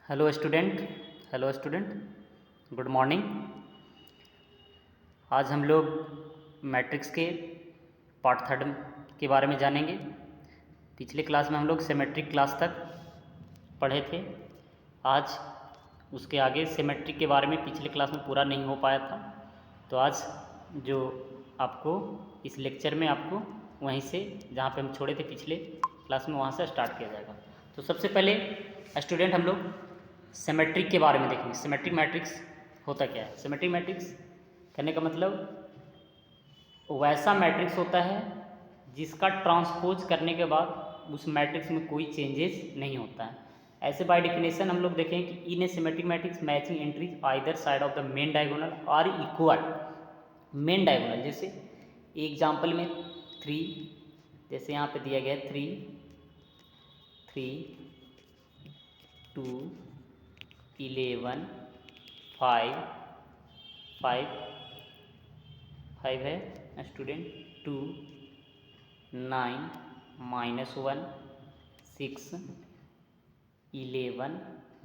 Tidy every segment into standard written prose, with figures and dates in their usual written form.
Hello student, good morning. आज हम लोग मैट्रिक्स के पार्ट थर्ड के बारे में जानेंगे। पिछले क्लास में हम लोग सिमेट्रिक क्लास तक पढ़े थे। आज उसके आगे सिमेट्रिक के बारे में पिछले क्लास में पूरा नहीं हो पाया था, तो आज जो आपको इस लेक्चर में आपको वहीं से जहाँ पे हम छोड़े थे पिछले क्लास में वहाँ से स्टार्ट किया जाएगा। तो सबसे पहले स्टूडेंट हम लोग सिमेट्रिक के बारे में देखेंगे। सिमेट्रिक मैट्रिक्स होता क्या है? सिमेट्रिक मैट्रिक्स कहने का मतलब वैसा मैट्रिक्स होता है जिसका ट्रांसपोज करने के बाद उस मैट्रिक्स में कोई चेंजेस नहीं होता है। ऐसे बाय डेफिनेशन हम लोग देखें कि in a symmetric matrix matching entries either side of the main diagonal are equal main diagonal. जैसे एग्जाम्पल में 3, जैसे यहाँ पे दिया गया है 3, 2, 11, 5 है स्टूडेंट, 2, 9, -1, 6, 11,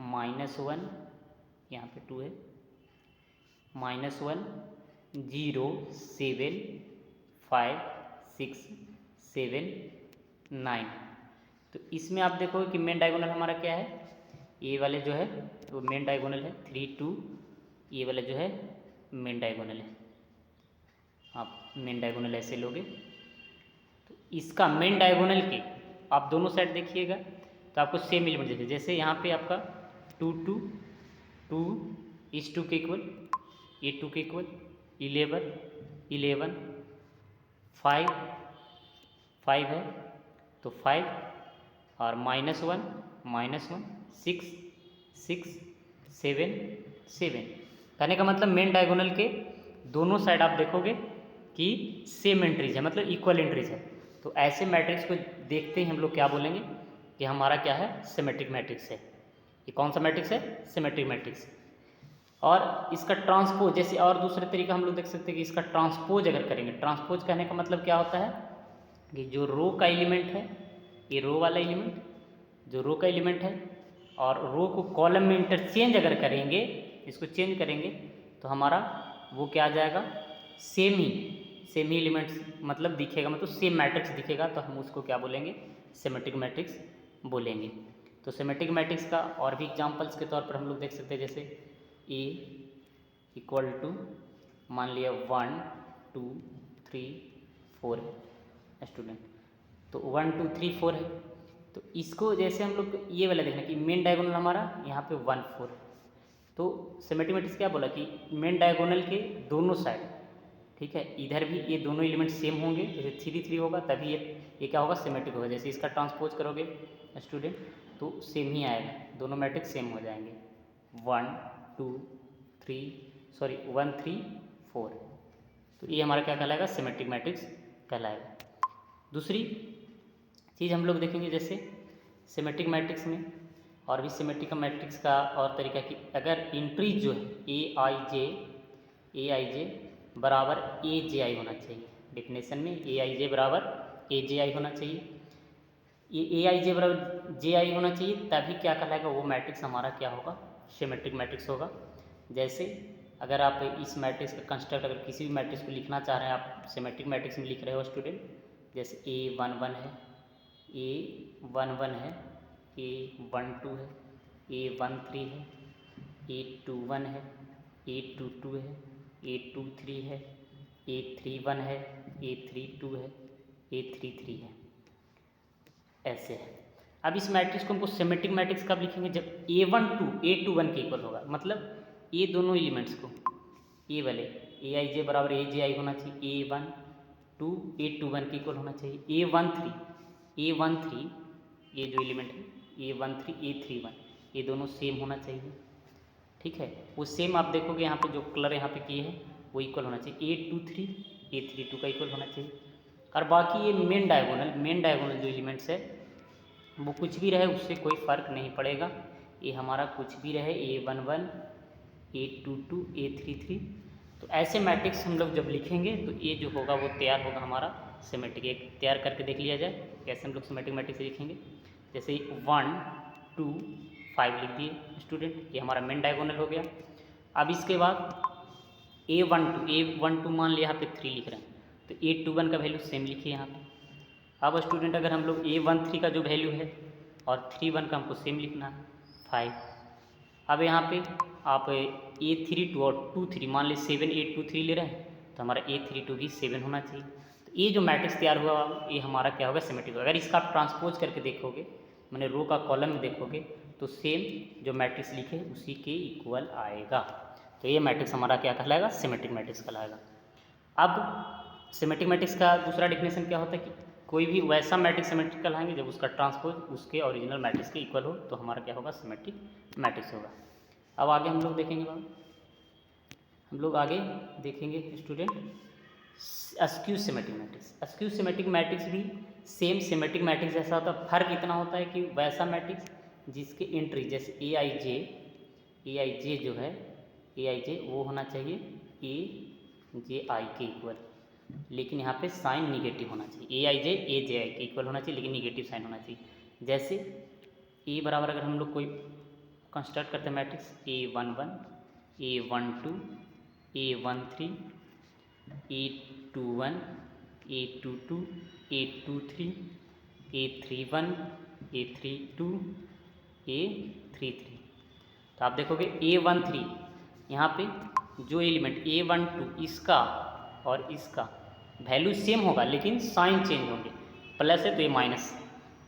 -1, यहाँ पे 2 है, -1, 0, 7, 5, 6, 7, 9। तो इसमें आप देखोगे कि मेन डायगोनल हमारा क्या है? ये वाले जो है वो मेन डायगोनल है 3, 2। ये वाला जो है मेन डायगोनल है। आप मेन डायगोनल ऐसे लोगे तो इसका मेन डायगोनल के आप दोनों साइड देखिएगा तो आपको सेम एलिमेंट देखें। जैसे यहाँ पे आपका 2, 2, 2 इस 2 के इक्वल, ये 2 के इक्वल, 11, 11, 5 है तो 5 और -1, 6, 7, 7। कहने का मतलब मेन डायगोनल के दोनों साइड आप देखोगे कि सेम एंट्रीज है, मतलब इक्वल एंट्रीज है। तो ऐसे मैट्रिक्स को देखते ही हम लोग क्या बोलेंगे कि हमारा क्या है? सिमेट्रिक मैट्रिक्स है। ये कौन सा मैट्रिक्स है? Symmetric matrix. और इसका ट्रांसपोज, जैसे और दूसरे तरीका हम लोग देख सकते हैं कि इसका ट्रांसपोज अगर करेंगे, ट्रांसपोज कहने का मतलब क्या होता है कि जो रो का एलिमेंट है, ये रो वाला एलिमेंट जो रो का एलिमेंट है और रो को कॉलम में इंटरचेंज अगर करेंगे, इसको चेंज करेंगे तो हमारा वो क्या आ जाएगा? सेम ही एलिमेंट्स मतलब दिखेगा, मतलब सेम मैट्रिक्स दिखेगा, तो हम उसको क्या बोलेंगे? सिमेट्रिक मैट्रिक्स बोलेंगे। तो सिमेट्रिक मैट्रिक्स का और भी एग्जांपल्स के तौर पर हम लोग देख सकते हैं। जैसे ए इक्वल टू मान लिया 1, 2, 3, 4 है स्टूडेंट, तो 1, 2, 3, 4 है। तो इसको जैसे हम लोग ये वाला देखना कि मेन डायगोनल हमारा यहाँ पे 1, 4 है। तो सिमेट्रिक मैट्रिक्स क्या बोला कि मेन डायगोनल के दोनों साइड, ठीक है, इधर भी ये दोनों एलिमेंट सेम होंगे। जैसे 3, 3 होगा तभी ये क्या होगा? सिमेट्रिक होगा। जैसे इसका ट्रांसपोज करोगे स्टूडेंट तो सेम ही आएगा, दोनों मैट्रिक्स सेम हो जाएंगे। 1, 2, 3 4। तो ये हमारा क्या कहलाएगा? सिमेट्रिक मैट्रिक्स कहलाएगा। दूसरी चीज़ हम लोग देखेंगे, जैसे सिमेट्रिक मैट्रिक्स में और भी सिमेट्रिक मैट्रिक्स का और तरीका कि अगर इंट्रीज जो है ए आई जे बराबर ए जे आई होना चाहिए। डेफिनेशन में ए आई जे बराबर ए जे आई होना चाहिए। ये ए आई जे बराबर जे आई होना चाहिए, तभी क्या कहलाएगा? वो मैट्रिक्स हमारा क्या होगा? सिमेट्रिक मैट्रिक्स होगा। जैसे अगर आप इस मैट्रिक्स का कंस्ट्रक्ट अगर किसी भी मैट्रिक्स को लिखना चाह रहे हैं, आप सिमेट्रिक मैट्रिक्स में लिख रहे हो स्टूडेंट, जैसे A11 है, A11 है, A12 है, A13 है, A21 है, A22 है, A23 है, A31 है, A32 है, A33 है, ऐसे है। अब इस मैट्रिक्स को हमको सिमेट्रिक मैट्रिक्स कब लिखेंगे? जब A21 के इक्वल होगा, मतलब ये दोनों एलिमेंट्स को ये वाले ए आई जे बराबर ए जे आई होना चाहिए, A1 2 A21 के इक्वल होना चाहिए। A13 ये जो एलिमेंट है A13 A31 ये दोनों सेम होना चाहिए, ठीक है। वो सेम आप देखोगे यहाँ पे जो कलर यहाँ पे किए हैं वो इक्वल होना चाहिए। A23 A32 का इक्वल होना चाहिए। और बाकी ये मेन डायगोनल जो एलिमेंट्स है वो कुछ भी रहे, उससे कोई फ़र्क नहीं पड़ेगा। ये हमारा कुछ भी रहे, A11 A22 A33। तो ऐसे मैट्रिक्स हम लोग जब लिखेंगे तो ये जो होगा वो तैयार होगा हमारा सिमेट्रिक। एक तैयार करके देख लिया जाए कैसे हम लोग सिमेट्रिक मैट्रिक्स लिखेंगे। जैसे 1, 2, 5 लिख दिए स्टूडेंट, ये हमारा मेन डायगोनल हो गया। अब इसके बाद A12 मान लिया यहाँ पे 3 लिख रहे हैं, तो A21 का वैल्यू सेम लिखिए यहाँ पे। अब स्टूडेंट अगर हम लोग A13 का जो वैल्यू है और 31 का हमको सेम लिखना है 5। अब यहाँ पे आप A32 और 23 मान ली 7 8 2 3 ले रहे हैं, तो हमारा A32 भी 7 होना चाहिए। तो ये जो मैट्रिक्स तैयार हुआ ये हमारा क्या होगा, सिमेट्रिक। अगर इसका आप ट्रांसपोज करके देखोगे, मैंने रो का कॉलम में देखोगे, तो सेम जो मैट्रिक्स लिखे उसी के इक्वल आएगा। तो ये मैट्रिक्स हमारा क्या कहलाएगा, सिमेट्रिक मैट्रिक्स कहलाएगा। अब सिमेट्रिक मैट्रिक्स का दूसरा डेफिनेशन क्या होता है कि कोई भी वैसा मैट्रिक्स सिमेट्रिक कहलाएंगे जब उसका ट्रांसपोज उसके ओरिजिनल मैट्रिक्स के इक्वल हो, तो हमारा क्या होगा, सिमेट्रिक मैट्रिक्स होगा। अब आगे हम लोग देखेंगे हम लोग आगे देखेंगे student askew symmetric matrix. Askew symmetric matrix भी सेम सिमेट्रिक मैट्रिक्स जैसा होता है, फर्क इतना होता है कि वैसा मैट्रिक्स जिसके एंट्री जैसे ए आई जे जो है ए आई जे वो होना चाहिए ए जे आई के इक्वल, लेकिन यहाँ पे साइन निगेटिव होना चाहिए। ए आई जे के इक्वल होना चाहिए, लेकिन निगेटिव साइन होना चाहिए। जैसे ए बराबर अगर हम लोग कोई कंस्ट्रक्ट करते हैं matrix A11 A12 A13 A21 A22 A23 A31 A32 A33, तो आप देखोगे A13 यहाँ पे जो एलिमेंट A12 इसका और इसका वैल्यू सेम होगा, लेकिन साइन चेंज होंगे, प्लस है तो ये माइनस।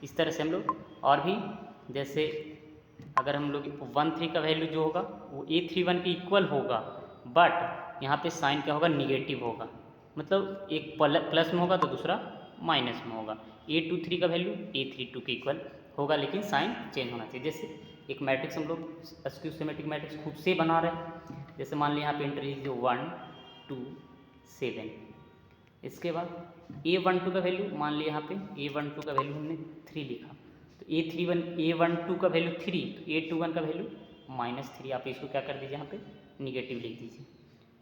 इस तरह से हम लोग और भी जैसे अगर हम लोग 13 का वैल्यू जो होगा वो A31 के इक्वल होगा, बट यहाँ पे साइन क्या होगा, निगेटिव होगा, मतलब एक प्लस में होगा तो दूसरा माइनस में होगा। A23 का वैल्यू A32 के इक्वल होगा, लेकिन साइन चेंज होना चाहिए। जैसे एक मैट्रिक्स हम लोग अस्क्यू सिमेट्रिक मैट्रिक्स खुद से बना रहे हैं, जैसे मान लिया यहाँ पे एंट्री जो 1 2 7, इसके बाद A12 का वैल्यू मान लिया यहाँ पे A12 का वैल्यू हमने 3 लिखा, तो A12 का वैल्यू 3, तो A21 का वैल्यू -3, आप इसको क्या कर दीजिए यहाँ पे निगेटिव लिख दीजिए।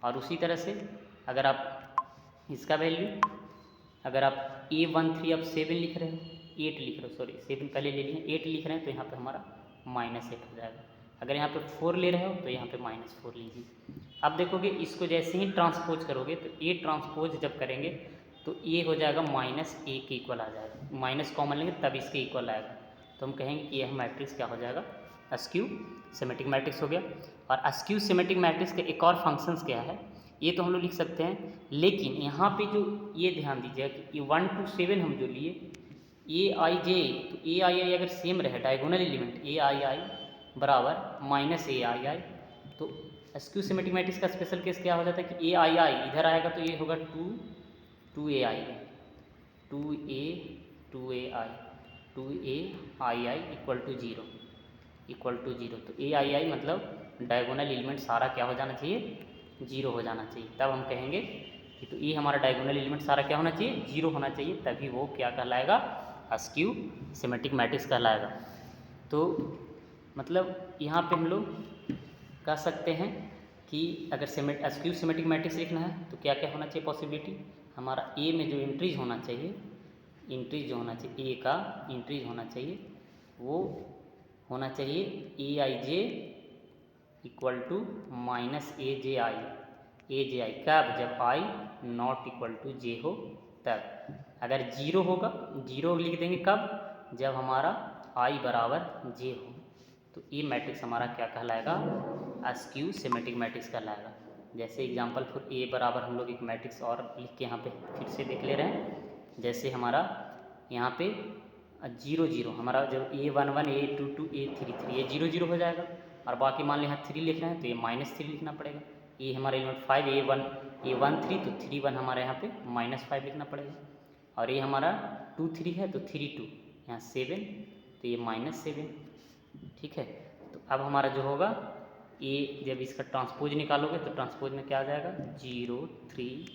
और उसी तरह से अगर आप इसका वैल्यू अगर आप A13 आप 7 लिख रहे हो 8 लिख रहे हो, सॉरी 7 पहले ले लिए 8 लिख रहे हैं, तो यहाँ पे हमारा -8 हो जाएगा। अगर यहाँ पे 4 ले रहे हो तो यहाँ पे -4 लीजिए। अब देखोगे इसको जैसे ही ट्रांसपोज करोगे, तो ए ट्रांसपोज जब करेंगे तो ये हो जाएगा -a के इक्वल आ जाएगा, माइनस कॉमन लेंगे तब इसके इक्वल आएगा, तो हम कहेंगे कि यह मैट्रिक्स क्या हो जाएगा, अस्क्यू सिमेट्रिक मैट्रिक्स हो गया। और अस्क्यू सिमेट्रिक मैट्रिक्स के एक और फंक्शंस क्या है, ये तो हम लोग लिख सकते हैं, लेकिन यहाँ पे जो ये ध्यान दीजिएगा कि 1 to 7 हम जो लिए A तो A अगर सेम रहे डायगोनल एलिमेंट A बराबर -A तो अस्क्यू सिमेट्रिक मैट्रिक्स का स्पेशल केस क्या हो जाता है कि A इधर आएगा तो ये होगा 2AI इक्वल टू 0 तो AI मतलब डायगोनल एलिमेंट सारा क्या हो जाना चाहिए, 0 हो जाना चाहिए। तब हम कहेंगे कि तो ये हमारा डायगोनल एलिमेंट सारा क्या होना चाहिए, 0 होना चाहिए, तभी वो क्या कहलाएगा, अस्क्यू सिमेट्रिक मैट्रिक्स कहलाएगा। तो मतलब यहाँ पे हम लोग कह सकते हैं कि अगर अस्क्यू सिमेट्रिक मैट्रिक्स लिखना है तो क्या क्या होना चाहिए पॉसिबिलिटी, हमारा ए में जो एंट्रीज होना चाहिए, एंट्रीज जो होना चाहिए ए का एंट्रीज होना चाहिए वो होना चाहिए AIJ इक्वल टू -AJI कब, जब I not equal to J हो तब। अगर 0 होगा, 0 लिख देंगे कब, जब हमारा I बराबर J हो, तो ये मैट्रिक्स हमारा क्या कहलाएगा, अस्क्यू सिमेट्रिक मैट्रिक्स कहलाएगा। जैसे एग्जांपल फॉर A बराबर हम लोग एक मैट्रिक्स और लिख के यहाँ पे फिर से देख ले रहे हैं, जैसे हमारा यहाँ पे 0 0 हमारा जब A11 A22 A33 ये 0 0 हो जाएगा, और बाकी मान लें यहाँ 3 लिख रहे हैं तो ये -3 लिखना पड़ेगा। ये हमारा एलिमेंट 5 A13 तो 3 1 हमारे यहाँ पे -5 लिखना पड़ेगा, और ये हमारा 2 3 है तो 3 2 यहाँ 7 तो ये -7, ठीक है। तो अब हमारा जो होगा ये जब इसका ट्रांसपोज निकालोगे तो ट्रांसपोज में क्या आ जाएगा, 0 3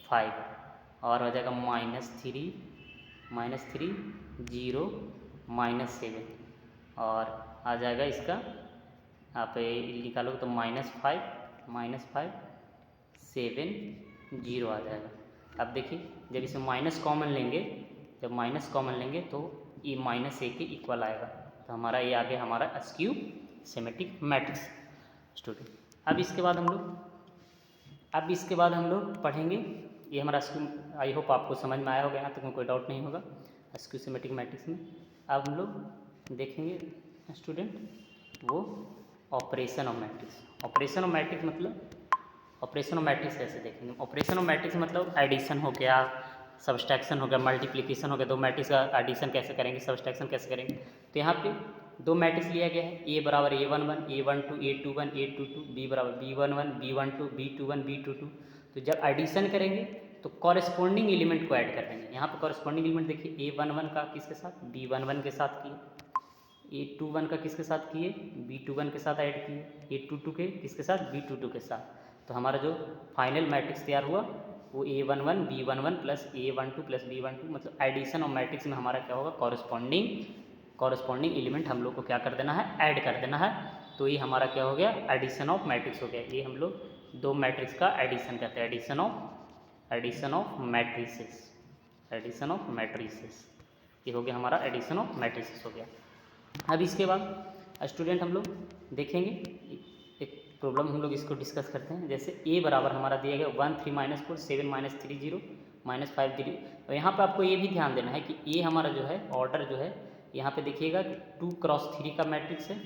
5 और हो जाएगा -3 0 -7 और आ जाएगा इसका आप निकालोगे तो -5 7 0 आ जाएगा। अब देखिए जब इसे माइनस कॉमन लेंगे तो ये -a के इक्वल आएगा, तो हमारा ये आ गया हमारा स्क्यू सिमेट्रिक मैट्रिक्स स्टूडेंट। अब इसके बाद हम लोग पढ़ेंगे, ये हमारा स्क्यू, आई होप आपको समझ में आया होगा, यहाँ तक में कोई डाउट नहीं होगा स्क्यू सिमेट्रिक मैट्रिक्स में। अब हम लोग देखेंगे स्टूडेंट वो operation of matrix. Operation of matrix मतलब ऑपरेशन ऑफ मैट्रिक्स कैसे देखेंगे। ऑपरेशन ऑफ मैट्रिक्स मतलब एडिशन हो गया, सब्सट्रैक्शन हो गया, मल्टीप्लिकेशन हो गया, दो मैट्रिक्स का एडिशन कैसे करेंगे, सब्सट्रैक्शन कैसे करेंगे। तो यहाँ पे दो मैट्रिक्स लिया गया है, ए बराबर A11 A12 A21 A22, B बराबर B11 B12 B21 B22। तो जब एडिशन करेंगे तो कॉरेस्पॉन्डिंग एलिमेंट को ऐड कर देंगे। यहाँ पे कॉरेस्पॉन्डिंग एलिमेंट देखिए A11 का किसके साथ, B11 के साथ किए, A21 का किसके साथ किए, B21 के साथ ऐड किए, A22 के किसके साथ, B22 के साथ। तो हमारा जो फाइनल मैट्रिक्स तैयार हुआ वो A11 B11 plus A12 plus B12, मतलब एडिशन ऑफ मैट्रिक्स में हमारा क्या होगा, कॉरस्पॉन्डिंग एलिमेंट हम लोग को क्या कर देना है, ऐड कर देना है। तो ये हमारा क्या हो गया, एडिशन ऑफ मैट्रिक्स हो गया। ये हम लोग दो मैट्रिक्स का एडिशन कहते हैं, एडिशन ऑफ मैट्रिसेस, ये हो गया हमारा एडिशन ऑफ मैट्रिसेस हो गया। अब इसके बाद स्टूडेंट हम लोग देखेंगे एक प्रॉब्लम, हम लोग इसको डिस्कस करते हैं। जैसे ए बराबर हमारा दिया गया 1 3 -4 7 -3 0 -5 0। तो यहाँ पे आपको ये भी ध्यान देना है कि ए हमारा जो है ऑर्डर जो है, यहाँ पे देखिएगा कि 2 × 3 का मैट्रिक्स है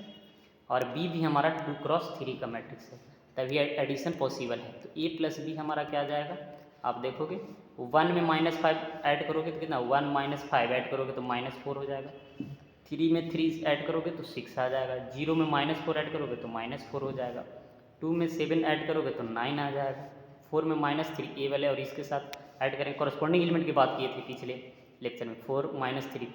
और बी भी हमारा 2 × 3 का मैट्रिक्स है, तभी एडिशन पॉसिबल है। तो ए प्लस बी हमारा क्या आ जाएगा, आप देखोगे 1 में -5 ऐड करोगे तो कितना, 1 - 5 ऐड करोगे तो -4 हो जाएगा, 3 में 3 ऐड करोगे तो 6 आ जाएगा, 0 में -4 ऐड करोगे तो -4 हो जाएगा, 2 में 7 ऐड करोगे तो 9 आ जाएगा, 4 में -3 ए वाले और इसके साथ ऐड करें। कॉरस्पॉन्डिंग एलिमेंट की बात की थी पिछले लेक्चर में, 4 - 3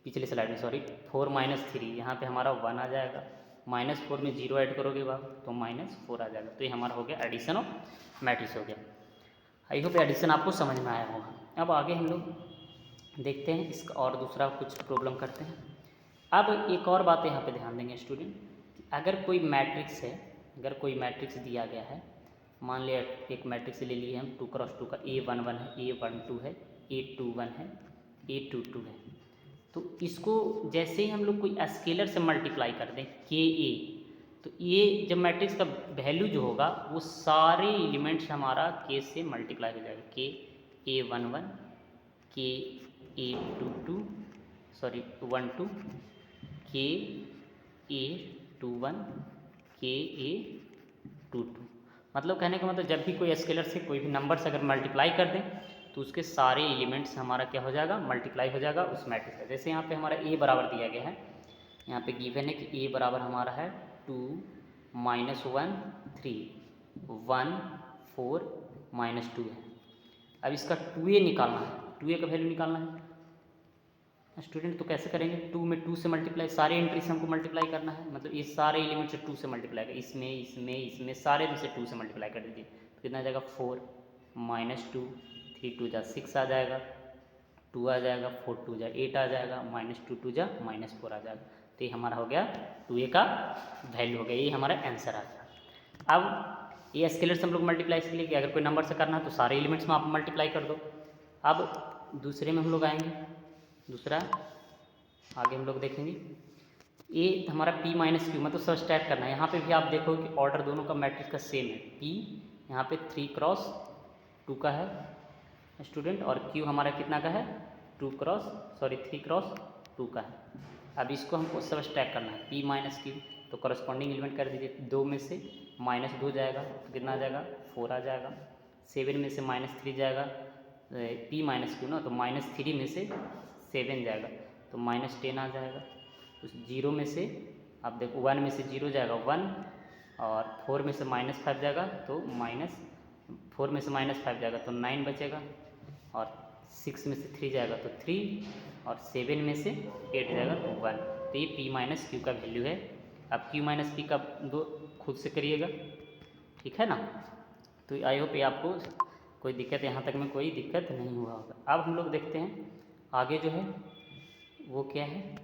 पिछले स्लाइड में, सॉरी 4 - 3 यहाँ पे हमारा 1 आ जाएगा, -4 में 0 ऐड करोगे बाप तो -4 आ जाएगा। तो ये हमारा हो गया एडिशन ऑफ मैट्रिक्स हो गया। आई होप एडिशन आपको समझ में आया होगा। अब आगे हम लोग देखते हैं इसका और दूसरा कुछ प्रॉब्लम करते हैं। अब एक और बात यहाँ पे ध्यान देंगे स्टूडेंट, अगर कोई मैट्रिक्स है, अगर कोई मैट्रिक्स दिया गया है, मान लिया एक मैट्रिक्स ले लिए हम 2 × 2 का, A11 है, A12 है, A21 है, A22 है। तो इसको जैसे ही हम लोग कोई स्केलर से मल्टीप्लाई कर दें KA, तो ये जब मैट्रिक्स का वैल्यू जो होगा वो सारे एलिमेंट्स हमारा K से मल्टीप्लाई हो जाएगा। K A11 K A22 sorry 12 K A21 K A22, मतलब कहने का मतलब जब भी कोई स्केलर से कोई भी नंबर से अगर मल्टीप्लाई कर दें तो उसके सारे एलिमेंट्स हमारा क्या हो जाएगा, मल्टीप्लाई हो जाएगा उस मैट्रिक्स का। जैसे यहाँ पे हमारा A बराबर दिया गया है, यहाँ पे गिवन है कि A बराबर हमारा है 2 - 1 3 1 4 -2 है। अब इसका 2A निकालना है, 2A का वैल्यू निकालना है स्टूडेंट। तो कैसे करेंगे, 2 में 2 से मल्टीप्लाई, सारे एंट्री से हमको मल्टीप्लाई करना है, मतलब ये सारे एलिमेंट से 2 से मल्टीप्लाई कर, इसमें सारे में से 2 से मल्टीप्लाई कर दीजिए। तो कितना आ जाएगा 4 -2 3 2 जा 6 आ जाएगा, 2 आ जाएगा, 4 2 जा 8 आ जाएगा, -2 2 जा -4 आ जाएगा। तो ये हमारा हो गया 2A का वैल्यू हो गया, ये हमारा आंसर आ गया। अब ये स्केलर से हम लोग मल्टीप्लाई इसके लिए कि अगर कोई नंबर से करना है तो सारे एलिमेंट्स में आप मल्टीप्लाई कर दो। अब दूसरे में हम लोग आएंगे, दूसरा आगे हम लोग देखेंगे, ये हमारा P - Q मतलब सब्सट्रैक्ट करना है। यहाँ पे भी आप देखो कि ऑर्डर दोनों का मैट्रिक्स का सेम है, P यहाँ पे 3 × 2 का है स्टूडेंट और Q हमारा कितना का है 3 × 2 का है। अब इसको हमको सब्सट्रैक्ट करना है, P - Q, तो कॉरस्पॉन्डिंग एलिमेंट कर दीजिए। 2 में से -2 जाएगा तो कितना आ जाएगा 4 आ जाएगा, 7 में से -3 जाएगा, P - Q ना, तो -3 में से 7 जाएगा तो -10 आ जाएगा। तो 0 में से आप देखो 1 में से 0 जाएगा 1 और 4 में से -5 जाएगा तो -4 में से -5 जाएगा तो 9 बचेगा और 6 में से 3 जाएगा तो 3 और 7 में से 8 जाएगा तो 1। तो ये P - Q का वैल्यू है। अब Q - P का दो खुद से करिएगा, ठीक है ना। तो आई होप ये आपको कोई दिक्कत, यहाँ तक में कोई दिक्कत नहीं हुआ होगा। अब हम लोग देखते हैं आगे जो है वो क्या है,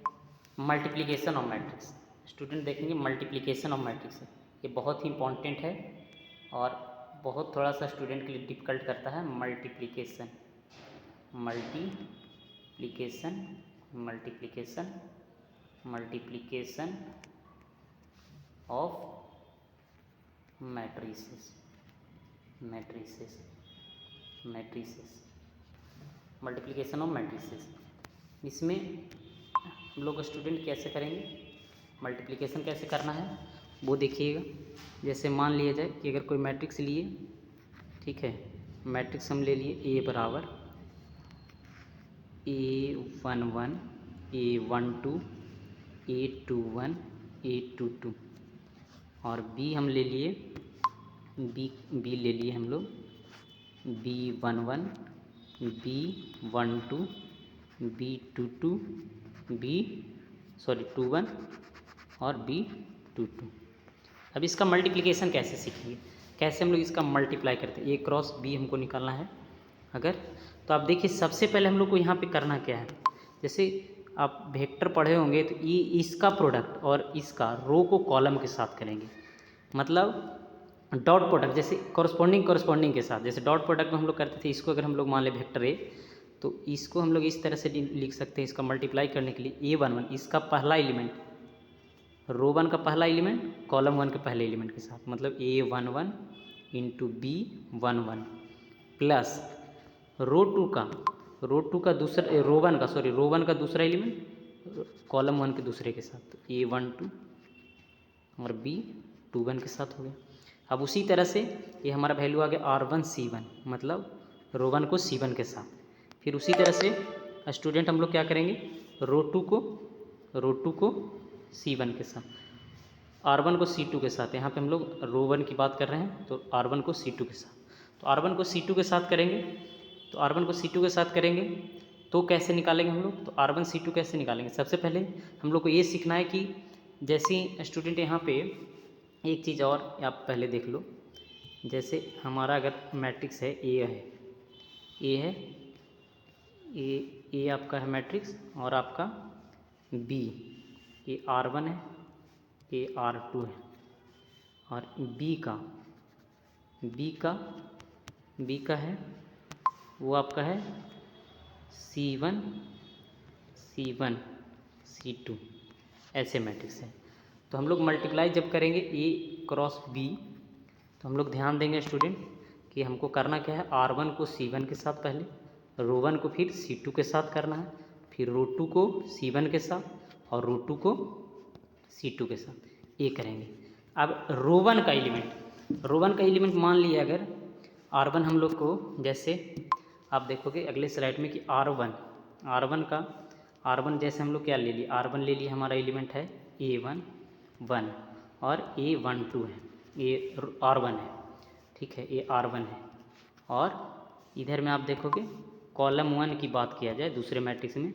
मल्टीप्लिकेशन ऑफ मैट्रिक्स। स्टूडेंट देखेंगे मल्टीप्लिकेशन ऑफ मैट्रिक्स है, ये बहुत ही इंपॉर्टेंट है और बहुत थोड़ा सा स्टूडेंट के लिए डिफ़िकल्ट करता है। Multiplication multiplication of matrices, multiplication of matrices. इसमें हम लोग स्टूडेंट कैसे करेंगे, मल्टीप्लिकेशन कैसे करना है वो देखिएगा। जैसे मान लिया जाए कि अगर कोई मैट्रिक्स लिए, ठीक है, मैट्रिक्स हम ले लिए A बराबर A11 A12 A21 A22 और B हम ले लिए B ले लिए हम लोग B11 B12 B22 B21 और B22। अब इसका मल्टीप्लिकेशन कैसे सीखेंगे, कैसे हम लोग इसका मल्टीप्लाई करते हैं। A क्रॉस B हमको निकालना है अगर, तो आप देखिए सबसे पहले हम लोग को यहाँ पे करना क्या है। जैसे आप वेक्टर पढ़े होंगे तो ये इसका प्रोडक्ट और इसका रो को कॉलम के साथ करेंगे, मतलब डॉट प्रोडक्ट, जैसे कॉरस्पॉन्डिंग के साथ। जैसे डॉट प्रोडक्ट में हम लोग करते थे, इसको अगर हम लोग मान ले वेक्टर ए, तो इसको हम लोग इस तरह से लिख सकते हैं। इसका मल्टीप्लाई करने के लिए A11 इसका पहला एलिमेंट, रो 1 का पहला एलिमेंट कॉलम 1 के पहले एलिमेंट के साथ, मतलब A11 इंटू B11 प्लस रो 2 का दूसरा, रो 1 का दूसरा एलिमेंट कॉलम 1 के दूसरे के साथ, तो A12 और B21 के साथ हो गया। अब उसी तरह से ये हमारा वैल्यू आ गया R1 C1, मतलब रो 1 को C1 के साथ। फिर उसी तरह से स्टूडेंट हम लोग क्या करेंगे, रो 2 को C1 के साथ, R1 को C2 के साथ। यहाँ पे हम लोग रो 1 की बात कर रहे हैं, तो R1 को C2 के साथ, तो R1 को C2 के साथ करेंगे। तो R1 को C2 के साथ करेंगे तो कैसे निकालेंगे हम लोग, तो R1 C2 कैसे निकालेंगे। सबसे पहले हम लोग को ये सीखना है कि जैसे स्टूडेंट यहाँ पे एक चीज़ और आप पहले देख लो। जैसे हमारा अगर मैट्रिक्स है ए आपका है मैट्रिक्स, और आपका B, ये R1 है, ये R2 है, और B का है वो आपका है C1 C2, ऐसे मैट्रिक्स है। तो हम लोग मल्टीप्लाई जब करेंगे A क्रॉस B, तो हम लोग ध्यान देंगे स्टूडेंट कि हमको करना क्या है, R1 को C1 के साथ पहले, रो 1 को फिर C2 के साथ करना है, फिर रो 2 को C1 के साथ और रो 2 को C2 के साथ, ये करेंगे। अब रो 1 का एलिमेंट मान लिया अगर R1 हम लोग को, जैसे आप देखोगे अगले स्लाइड में कि R1 जैसे हम लोग क्या ले लिए, R1 ले लिए, हमारा एलिमेंट है A11 और A12 है, ये R1 है, ठीक है, ये R1 है। और इधर में आप देखोगे कॉलम 1 की बात किया जाए दूसरे मैट्रिक्स में,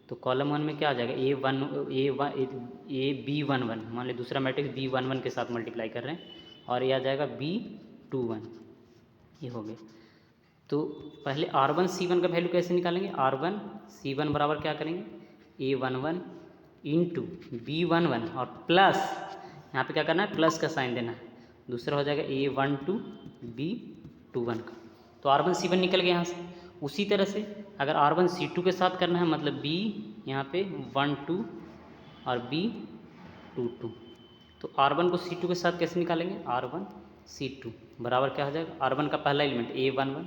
तो कॉलम 1 में क्या आ जाएगा, B11, मान ली दूसरा मैट्रिक्स B11 के साथ मल्टीप्लाई कर रहे हैं, और ये आ जाएगा B21, ये हो गया। तो पहले R1 C1 का वैल्यू कैसे निकालेंगे, R1 C1 बराबर क्या करेंगे, A11 इंटू B11 और प्लस, यहाँ पे क्या करना है, प्लस का साइन देना है, दूसरा हो जाएगा A12 B21 का। तो R1 C1 निकल गया यहाँ से। उसी तरह से अगर R1 C2 के साथ करना है, मतलब B यहाँ पे 12 और B22, तो R1 को C2 के साथ कैसे निकालेंगे, R1 C2 बराबर क्या हो जाएगा, R1 का पहला element A11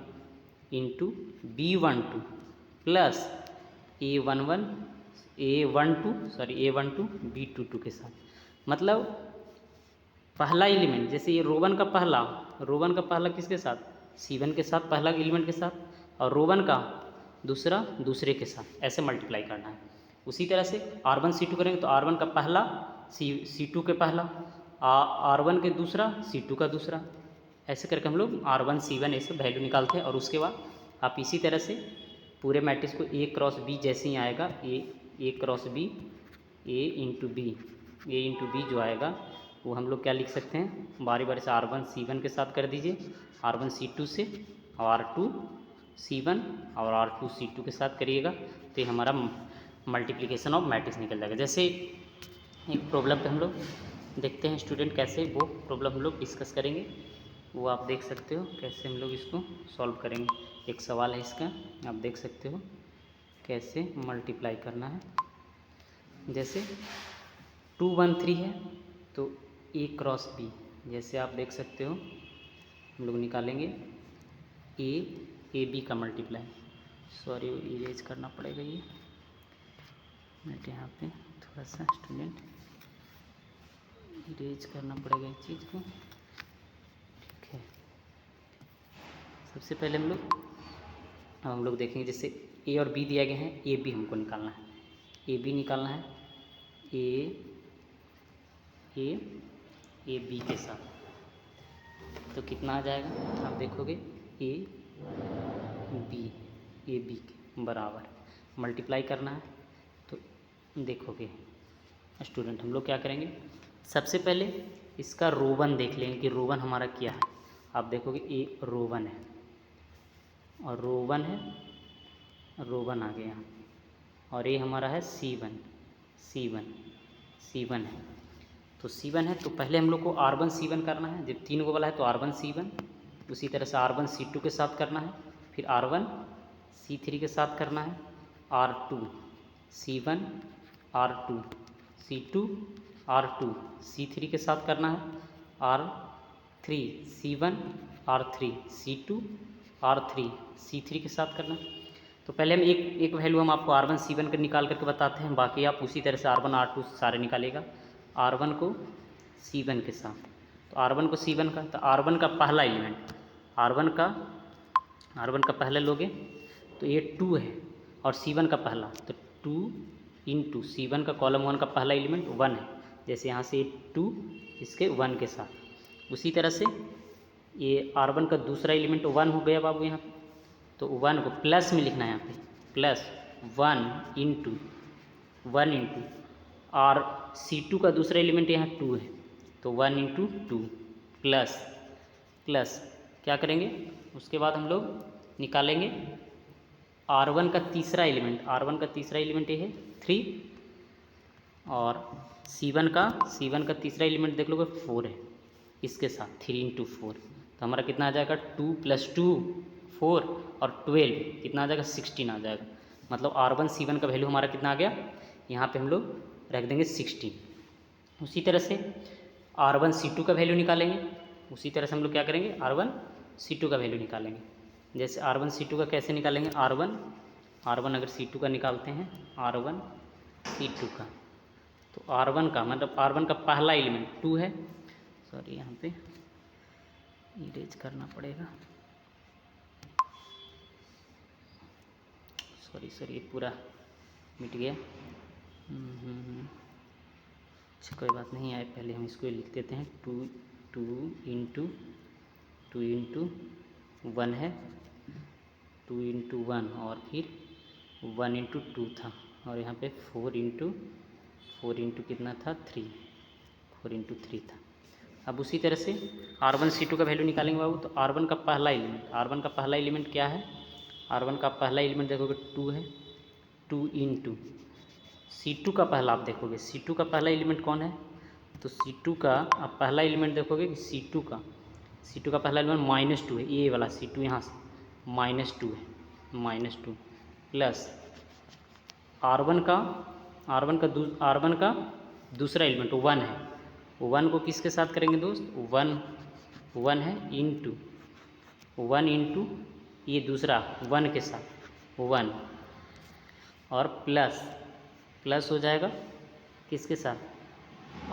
into B12 plus A12 B22 के साथ, मतलब पहला एलिमेंट, जैसे ये रो 1 का पहला किसके साथ, C1 के साथ, पहला एलिमेंट के साथ, और रो 1 का दूसरे के साथ, ऐसे मल्टीप्लाई करना है। उसी तरह से R1 C2 करेंगे तो R1 का पहला C2 के पहला, R1 के दूसरा C2 का दूसरा, ऐसे करके हम लोग R1 C1 ऐसे वैल्यू निकालते हैं। और उसके बाद आप इसी तरह से पूरे मैट्रिक्स को A क्रॉस B जैसे ही आएगा, A cross B, A into B जो आएगा वो हम लोग क्या लिख सकते हैं, बारी बारी से R1 C1 के साथ कर दीजिए, R1 C2 से, और R2 C1 और R2 C2 के साथ करिएगा, तो ये हमारा मल्टीप्लिकेशन ऑफ मैट्रिक्स निकल जाएगा। जैसे एक प्रॉब्लम पे हम लोग देखते हैं स्टूडेंट, कैसे वो प्रॉब्लम हम लोग डिस्कस करेंगे, वो आप देख सकते हो कैसे हम लोग इसको सॉल्व करेंगे। एक सवाल है इसका, आप देख सकते हो कैसे मल्टीप्लाई करना है। जैसे 2 1 3 है तो A क्रॉस B, जैसे आप देख सकते हो हम लोग निकालेंगे AB का मल्टीप्लाई। सॉरी इरेज करना पड़ेगा ये मिनट, यहाँ पे थोड़ा सा स्टूडेंट इरेज करना पड़ेगा इस चीज़ को। ठीक है, सबसे पहले हम लोग देखेंगे जैसे A और B दिया गया है, AB हमको निकालना है, AB निकालना है A B के साथ, तो कितना आ जाएगा आप देखोगे A B के बराबर मल्टीप्लाई करना है। तो देखोगे स्टूडेंट हम लोग क्या करेंगे, सबसे पहले इसका रो 1 देख लेंगे कि रो 1 हमारा क्या है। आप देखोगे A रो 1 है और रो 1 है, रो 1 आ गया, और ये हमारा है C1 है। तो C1 है तो पहले हम लोग को R1 C1 करना है, जब 3 को वाला है तो R1 C1, उसी तरह से R1 C2 के साथ करना है, फिर R1 C3 के साथ करना है, R2 C1 R2 C2 R2 C3 के साथ करना है, R3 C1 R3 C2 R3 C3 के साथ करना है। तो पहले हम एक वैल्यू हम आपको R1 C1 का निकाल करके बताते हैं, बाकी आप उसी तरह से R1 R2 सारे निकालेगा। R1 को C1 के साथ, तो R1 को C1 का, तो R1 का पहला एलिमेंट R1 का पहला लोगे तो ये 2 है, और C1 का पहला तो 2 इंटू C1 का कॉलम 1 का पहला एलिमेंट 1 है, जैसे यहाँ से 2 इसके 1 के साथ। उसी तरह से ये R1 का दूसरा एलिमेंट 1 हो गया बाबू यहाँ पे, तो 1 को प्लस में लिखना है यहाँ पे, प्लस 1 इंटू और C2 का दूसरा एलिमेंट यहाँ 2 है, तो 1 इंटू 2 प्लस क्या करेंगे, उसके बाद हम लोग निकालेंगे R1 का तीसरा एलिमेंट ये है 3, और C1 का तीसरा एलिमेंट देख लोगे 4 है, इसके साथ 3 इंटू 4, तो हमारा कितना आ जाएगा 2 + 2 4 और 12 कितना आ जाएगा 16 आ जाएगा। मतलब R1 C1 का वैल्यू हमारा कितना आ गया, यहाँ पे हम लोग रख देंगे 16। उसी तरह से R1 C2 का वैल्यू निकालेंगे, उसी तरह से हम लोग क्या करेंगे R1 C2 का वैल्यू निकालेंगे। जैसे R1 C2 का कैसे निकालेंगे, R1 अगर C2 का निकालते हैं R1 C2 का, तो R1 का मतलब R1 का पहला एलिमेंट 2 है, सॉरी यहाँ पे इरेज करना पड़ेगा, सॉरी ये पूरा मिट गया। अच्छा कोई बात नहीं आए, पहले हम इसको लिख देते हैं 2 इंटू 1 है, 2 इंटू 1 और फिर 1 इंटू 2 था, और यहाँ पे 4 इंटू कितना था 3, 4 इंटू 3 था। अब उसी तरह से R1 C2 का वैल्यू निकालेंगे बाबू, तो R1 का पहला एलिमेंट क्या है, R1 का पहला एलिमेंट देखोगे 2 है, 2 इंटू C2 का पहला आप देखोगे, C2 का पहला एलिमेंट कौन है, तो C2 का आप पहला एलिमेंट देखोगे कि C2 का पहला एलिमेंट -2 है, ये वाला C2 यहाँ से -2 है, -2 प्लस R1 का दूसरा एलिमेंट 1 है, 1 को किसके साथ करेंगे दोस्त, 1 है इंटू 1 इंटू ये दूसरा 1 के साथ 1, और प्लस हो जाएगा किसके साथ,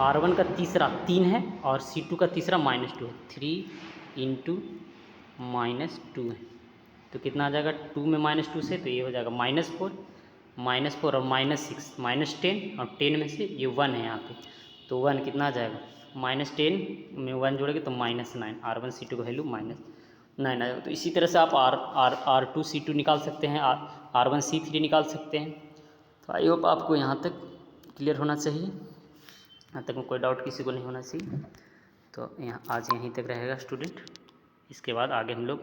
R1 का तीसरा 3 है और C2 का तीसरा -2 है, 3 इंटू -2 है, तो कितना आ जाएगा 2 में -2 से, तो ये हो जाएगा -4 और -6 -10, और 10 में से ये 1 है यहाँ पे, तो 1 कितना आ जाएगा, -10 में 1 जोड़ेंगे तो -9, R1 C2 का वैल्यू -9 आएगा। तो इसी तरह से आप R2 C2 निकाल सकते हैं, R1 C3 निकाल सकते हैं। तो आई होप आपको यहाँ तक क्लियर होना चाहिए, यहाँ तक में कोई डाउट किसी को नहीं होना चाहिए। तो यहाँ आज यहीं तक रहेगा स्टूडेंट, इसके बाद आगे हम लोग